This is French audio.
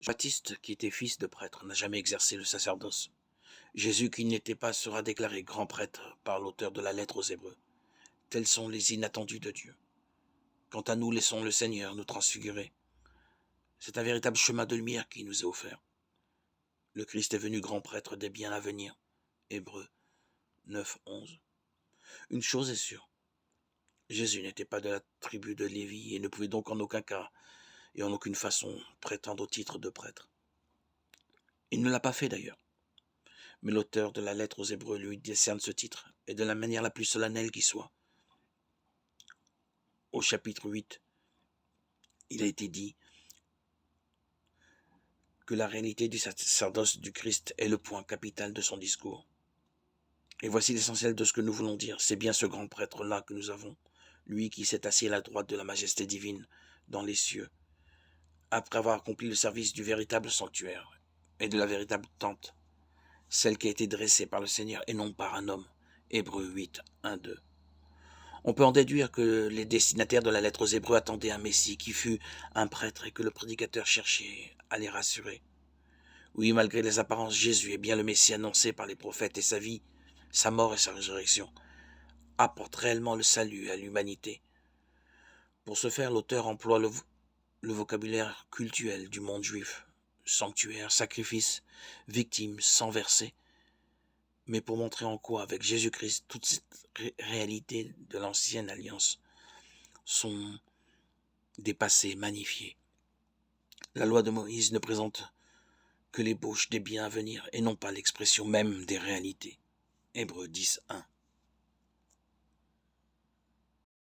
Baptiste, qui était fils de prêtre, n'a jamais exercé le sacerdoce. Jésus, qui n'était pas, sera déclaré grand prêtre par l'auteur de la lettre aux Hébreux. Tels sont les inattendus de Dieu. Quant à nous, laissons le Seigneur nous transfigurer. C'est un véritable chemin de lumière qui nous est offert. Le Christ est venu grand prêtre des biens à venir. Hébreux 9, 11. Une chose est sûre. Jésus n'était pas de la tribu de Lévi et ne pouvait donc en aucun cas et en aucune façon prétendre au titre de prêtre. Il ne l'a pas fait d'ailleurs. Mais l'auteur de la lettre aux Hébreux lui décerne ce titre, et de la manière la plus solennelle qui soit. Au chapitre 8, il a été dit que la réalité du sacerdoce du Christ est le point capital de son discours. Et voici l'essentiel de ce que nous voulons dire. C'est bien ce grand prêtre-là que nous avons, lui qui s'est assis à la droite de la majesté divine dans les cieux, après avoir accompli le service du véritable sanctuaire et de la véritable tente, celle qui a été dressée par le Seigneur et non par un homme. Hébreux 8, 1, 2. On peut en déduire que les destinataires de la lettre aux Hébreux attendaient un Messie qui fût un prêtre et que le prédicateur cherchait à les rassurer. Oui, malgré les apparences, Jésus est bien le Messie annoncé par les prophètes et sa vie, sa mort et sa résurrection apportent réellement le salut à l'humanité. Pour ce faire, l'auteur emploie le vocabulaire cultuel du monde juif, sanctuaire, sacrifice, victime, sang versé, mais pour montrer en quoi, avec Jésus-Christ, toutes ces réalités de l'ancienne alliance sont dépassées, magnifiées. La loi de Moïse ne présente que l'ébauche des biens à venir et non pas l'expression même des réalités. Hébreux 10, 1.